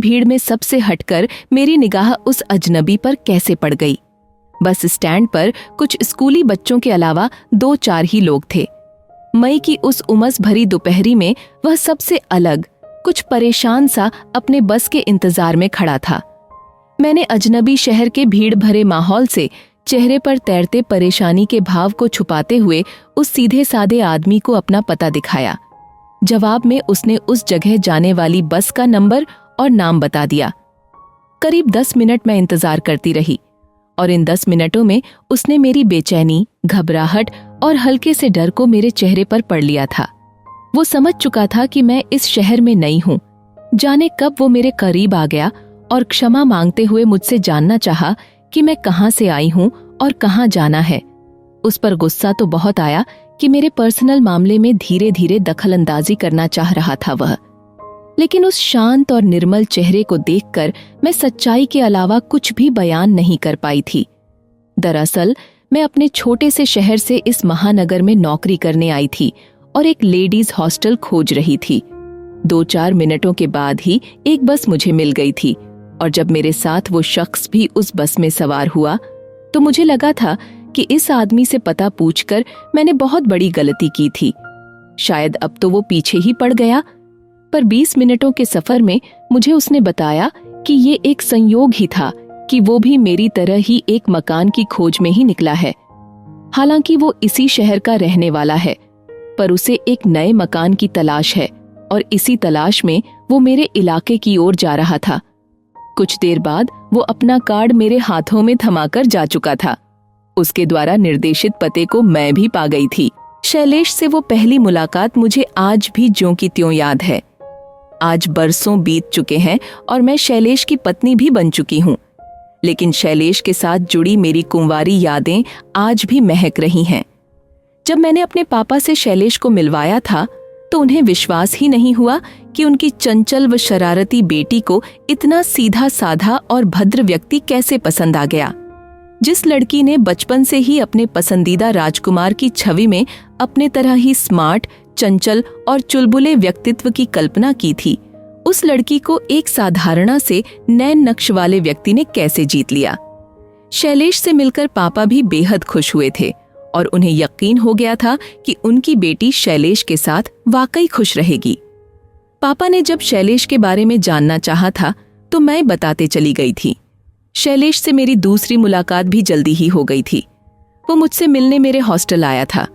भीड़ में सबसे हटकर मेरी निगाह उस अजनबी पर कैसे पड़ गई। बस स्टैंड पर कुछ स्कूली बच्चों के अलावा 2-4 ही लोग थे। मई की उस उमस भरी दोपहरी में वह सबसे अलग, कुछ परेशान सा अपने बस के इंतजार में खड़ा था। मैंने अजनबी शहर के भीड़ भरे माहौल से चेहरे पर तैरते परेशानी के भाव को छुपाते हुए उस सीधे साधे आदमी को अपना पता दिखाया। जवाब में उसने उस जगह जाने वाली बस का नंबर और नाम बता दिया। करीब 10 मिनट मैं इंतजार करती रही और इन 10 मिनटों में उसने मेरी बेचैनी, घबराहट और हल्के से डर को मेरे चेहरे पर पढ़ लिया था। वो समझ चुका था कि मैं इस शहर में नई हूं। जाने कब वो मेरे करीब आ गया और क्षमा मांगते हुए मुझसे जानना चाहा कि मैं कहाँ से आई हूं और कहाँ जाना है। उस पर गुस्सा तो बहुत आया कि मेरे पर्सनल मामले में धीरे धीरे दखलंदाजी करना चाह रहा था वह, लेकिन उस शांत और निर्मल चेहरे को देखकर मैं सच्चाई के अलावा कुछ भी बयान नहीं कर पाई थी। दरअसल मैं अपने छोटे से शहर से इस महानगर में नौकरी करने आई थी और एक लेडीज हॉस्टल खोज रही थी। 2-4 मिनटों के बाद ही एक बस मुझे मिल गई थी और जब मेरे साथ वो शख्स भी उस बस में सवार हुआ तो मुझे लगा था कि इस आदमी से पता पूछकर मैंने बहुत बड़ी गलती की थी। शायद अब तो वो पीछे ही पड़ गया, पर 20 मिनटों के सफर में मुझे उसने बताया कि ये एक संयोग ही था कि वो भी मेरी तरह ही एक मकान की खोज में ही निकला है। हालांकि वो इसी शहर का रहने वाला है, पर उसे एक नए मकान की तलाश है और इसी तलाश में वो मेरे इलाके की ओर जा रहा था। कुछ देर बाद वो अपना कार्ड मेरे हाथों में थमाकर जा चुका था। उसके द्वारा निर्देशित पते को मैं भी पा गई थी। शैलेश से वो पहली मुलाकात मुझे आज भी ज्यों की त्यों याद है। आज बरसों बीत चुके हैं और मैं शैलेश की पत्नी भी बन चुकी हूँ, लेकिन शैलेश के साथ जुड़ी मेरी कुंवारी यादें आज भी महक रही हैं। जब मैंने अपने पापा से शैलेश को मिलवाया था तो उन्हें विश्वास ही नहीं हुआ कि उनकी चंचल व शरारती बेटी को इतना सीधा साधा और भद्र व्यक्ति कैसे पसंद आ गया। जिस लड़की ने बचपन से ही अपने पसंदीदा राजकुमार की छवि में अपने तरह ही स्मार्ट, चंचल और चुलबुले व्यक्तित्व की कल्पना की थी, उस लड़की को एक साधारणा से नैन नक्श वाले व्यक्ति ने कैसे जीत लिया। शैलेश से मिलकर पापा भी बेहद खुश हुए थे और उन्हें यकीन हो गया था कि उनकी बेटी शैलेश के साथ वाकई खुश रहेगी। पापा ने जब शैलेश के बारे में जानना चाहा था तो मैं बताते चली गई थी। शैलेश से मेरी दूसरी मुलाकात भी जल्दी ही हो गई थी। वो मुझसे मिलने मेरे हॉस्टल आया था।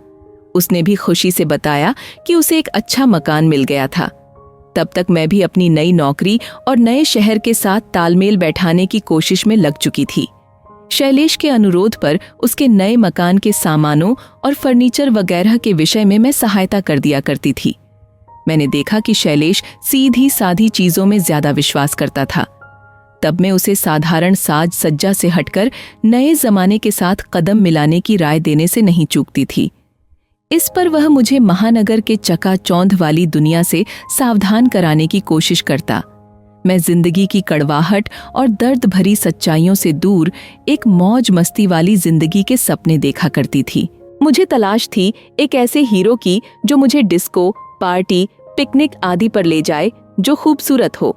उसने भी खुशी से बताया कि उसे एक अच्छा मकान मिल गया था। तब तक मैं भी अपनी नई नौकरी और नए शहर के साथ तालमेल बैठाने की कोशिश में लग चुकी थी। शैलेश के अनुरोध पर उसके नए मकान के सामानों और फर्नीचर वगैरह के विषय में मैं सहायता कर दिया करती थी। मैंने देखा कि शैलेश सीधी साधी चीजों में ज्यादा विश्वास करता था। तब मैं उसे साधारण साज सज्जा से हटकर नए जमाने के साथ कदम मिलाने की राय देने से नहीं चूकती थी। इस पर वह मुझे महानगर के चकाचौंध वाली दुनिया से सावधान कराने की कोशिश करता। मैं जिंदगी की कड़वाहट और दर्द भरी सच्चाइयों से दूर एक मौज मस्ती वाली जिंदगी के सपने देखा करती थी। मुझे तलाश थी एक ऐसे हीरो की जो मुझे डिस्को, पार्टी, पिकनिक आदि पर ले जाए, जो खूबसूरत हो।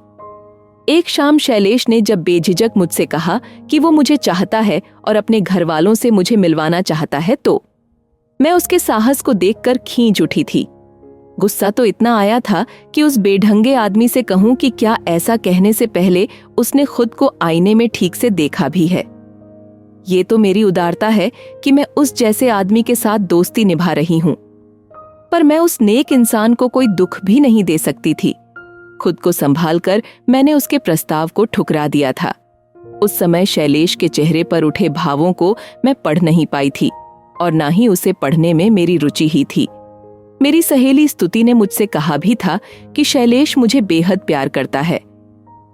एक शाम शैलेश ने जब बेझिझक मुझसे कहा कि वो मुझे चाहता है और अपने घर वालों से मुझे मिलवाना चाहता है, तो मैं उसके साहस को देखकर खींच उठी थी। गुस्सा तो इतना आया था कि उस बेढंगे आदमी से कहूं कि क्या ऐसा कहने से पहले उसने खुद को आईने में ठीक से देखा भी है। ये तो मेरी उदारता है कि मैं उस जैसे आदमी के साथ दोस्ती निभा रही हूं, पर मैं उस नेक इंसान को कोई दुख भी नहीं दे सकती थी। खुद को संभालकर मैंने उसके प्रस्ताव को ठुकरा दिया था। उस समय शैलेश के चेहरे पर उठे भावों को मैं पढ़ नहीं पाई थी और ना ही उसे पढ़ने में मेरी रुचि ही थी। मेरी सहेली स्तुति ने मुझसे कहा भी था कि शैलेश मुझे बेहद प्यार करता है,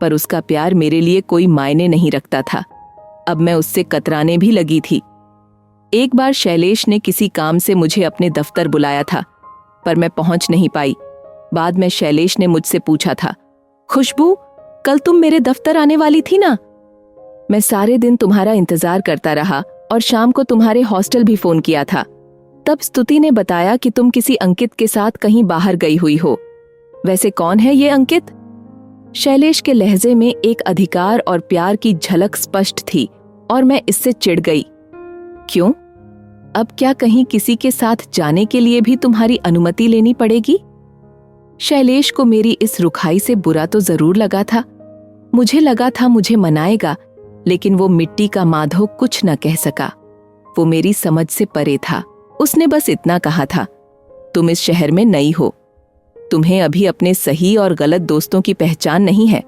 पर उसका प्यार मेरे लिए कोई मायने नहीं रखता था। अब मैं उससे कतराने भी लगी थी। एक बार शैलेश ने किसी काम से मुझे अपने दफ्तर बुलाया था, पर मैं पहुंच नहीं पाई। बाद में शैलेश ने मुझसे पूछा था, खुशबू, कल तुम मेरे दफ्तर आने वाली थी ना? मैं सारे दिन तुम्हारा इंतजार करता रहा और शाम को तुम्हारे हॉस्टल भी फोन किया था। तब स्तुति ने बताया कि तुम किसी अंकित के साथ कहीं बाहर गई हुई हो। वैसे कौन है ये अंकित? शैलेश के लहजे में एक अधिकार और प्यार की झलक स्पष्ट थी और मैं इससे चिढ़ गई। क्यों? अब क्या कहीं किसी के साथ जाने के लिए भी तुम्हारी अनुमति लेनी पड़ेगी? शैलेश को मेरी इस रुखाई से बुरा तो जरूर लगा था। मुझे लगा था मुझे मनाएगा, लेकिन वो मिट्टी का माधो कुछ न कह सका। वो मेरी समझ से परे था। उसने बस इतना कहा था, तुम इस शहर में नई हो, तुम्हें अभी अपने सही और गलत दोस्तों की पहचान नहीं है।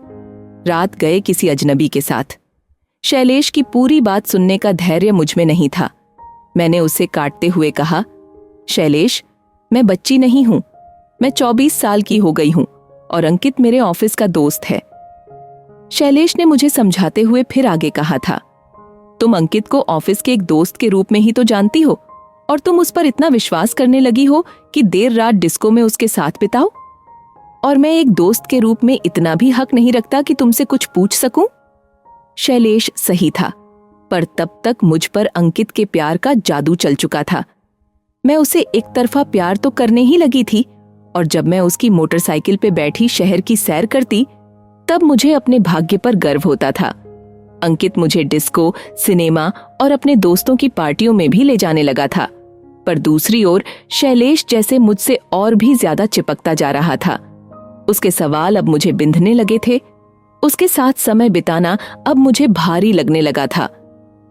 रात गए किसी अजनबी के साथ। शैलेश की पूरी बात सुनने का धैर्य मुझ में नहीं था। मैंने उसे काटते हुए कहा, शैलेश, मैं बच्ची नहीं हूं, मैं 24 साल की हो गई हूं और अंकित मेरे ऑफिस का दोस्त है। शैलेश ने मुझे समझाते हुए फिर आगे कहा था, तुम अंकित को ऑफिस के एक दोस्त के रूप में ही तो जानती हो और तुम उस पर इतना विश्वास करने लगी हो कि देर रात डिस्को में उसके साथ बिताओ। और मैं एक दोस्त के रूप में इतना भी हक नहीं रखता कि तुमसे कुछ पूछ सकूं? शैलेश सही था, पर तब तक मुझ पर अंकित के प्यार का जादू चल चुका था। मैं उसे एक तरफा प्यार तो करने ही लगी थी, और जब मैं उसकी मोटरसाइकिल पे बैठी शहर की सैर करती, तब मुझे अपने भाग्य पर गर्व होता था। अंकित मुझे डिस्को, सिनेमा और अपने दोस्तों की पार्टियों में भी ले जाने लगा था, पर दूसरी ओर शैलेश जैसे मुझसे और भी ज्यादा चिपकता जा रहा था। उसके सवाल अब मुझे बिंधने लगे थे। उसके साथ समय बिताना अब मुझे भारी लगने लगा था।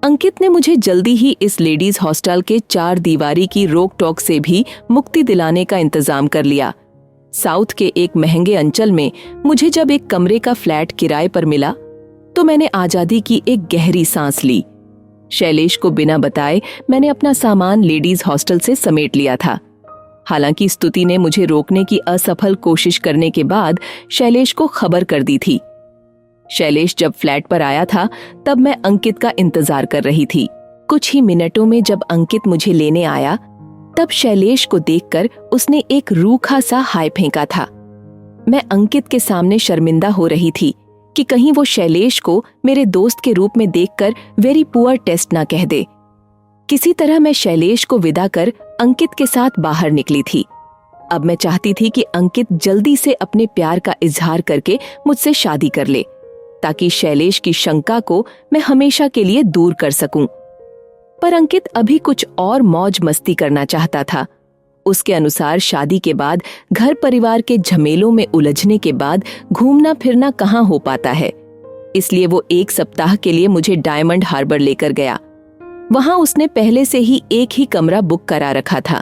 अंकित ने मुझे जल्दी ही इस लेडीज हॉस्टल के 4 दीवारी की रोक टोक से भी मुक्ति दिलाने का इंतजाम कर लिया। साउथ के एक महंगे अंचल में मुझे जब एक कमरे का फ्लैट किराए पर मिला, तो मैंने आजादी की एक गहरी सांस ली। शैलेश को बिना बताए मैंने अपना सामान लेडीज हॉस्टल से समेट लिया था। हालांकि स्तुति ने मुझे रोकने की असफल कोशिश करने के बाद शैलेश को खबर कर दी थी। शैलेश जब फ्लैट पर आया था, तब मैं अंकित का इंतजार कर रही थी। कुछ ही मिनटों में जब अंकित मुझे लेने आया, तब शैलेश को देखकर उसने एक रूखा सा हाय फेंका था। मैं अंकित के सामने शर्मिंदा हो रही थी कि कहीं वो शैलेश को मेरे दोस्त के रूप में देखकर वेरी पुअर टेस्ट ना कह दे। किसी तरह मैं शैलेश को विदा कर अंकित के साथ बाहर निकली थी। अब मैं चाहती थी कि अंकित जल्दी से अपने प्यार का इजहार करके मुझसे शादी कर ले, ताकि शैलेश की शंका को मैं हमेशा के लिए दूर कर सकूं। पर अंकित अभी कुछ और मौज मस्ती करना चाहता था। उसके अनुसार शादी के बाद घर परिवार के झमेलों में उलझने के बाद घूमना फिरना कहाँ हो पाता है। इसलिए वो 1 सप्ताह के लिए मुझे डायमंड हार्बर लेकर गया। वहां उसने पहले से ही एक ही कमरा बुक करा रखा था।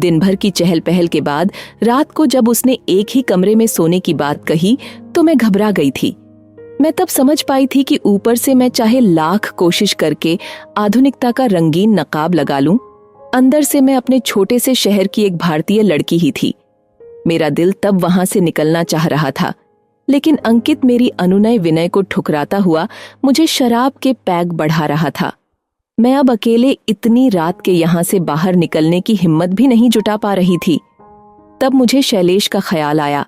दिन भर की चहल पहल के बाद रात को जब उसने एक ही कमरे में सोने की बात कही, तो मैं घबरा गई थी। मैं तब समझ पाई थी कि ऊपर से मैं चाहे लाख कोशिश करके आधुनिकता का रंगीन नकाब लगा लूं, अंदर से मैं अपने छोटे से शहर की एक भारतीय लड़की ही थी। मेरा दिल तब वहां से निकलना चाह रहा था, लेकिन अंकित मेरी अनुनय विनय को ठुकराता हुआ मुझे शराब के पैक बढ़ा रहा था। मैं अब अकेले इतनी रात के यहां से बाहर निकलने की हिम्मत भी नहीं जुटा पा रही थी। तब मुझे शैलेश का ख्याल आया,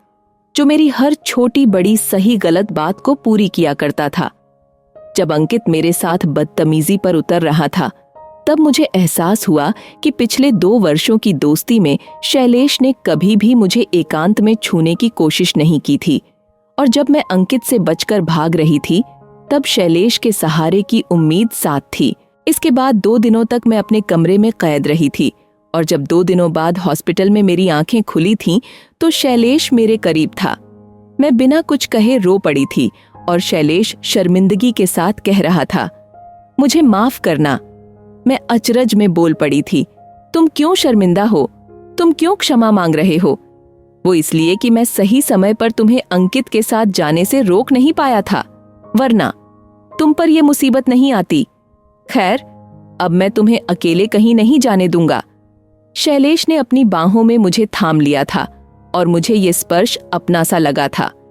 जो मेरी हर छोटी बड़ी सही गलत बात को पूरी किया करता था। जब अंकित मेरे साथ बदतमीजी पर उतर रहा था, तब मुझे एहसास हुआ कि पिछले 2 वर्षों की दोस्ती में शैलेश ने कभी भी मुझे एकांत में छूने की कोशिश नहीं की थी, और जब मैं अंकित से बचकर भाग रही थी, तब शैलेश के सहारे की उम्मीद साथ थी। इसके बाद 2 दिनों तक मैं अपने कमरे में कैद रही थी, और जब 2 दिनों बाद हॉस्पिटल में मेरी आंखें खुली थीं, तो शैलेश मेरे करीब था। मैं बिना कुछ कहे रो पड़ी थी, और शैलेश शर्मिंदगी के साथ कह रहा था, मुझे माफ करना। मैं अचरज में बोल पड़ी थी, तुम क्यों शर्मिंदा हो? तुम क्यों क्षमा मांग रहे हो? वो इसलिए कि मैं सही समय पर तुम्हें अंकित के साथ जाने से रोक नहीं पाया था, वरना तुम पर यह मुसीबत नहीं आती। खैर, अब मैं तुम्हें अकेले कहीं नहीं जाने दूंगा। शैलेश ने अपनी बाहों में मुझे थाम लिया था, और मुझे ये स्पर्श अपना सा लगा था।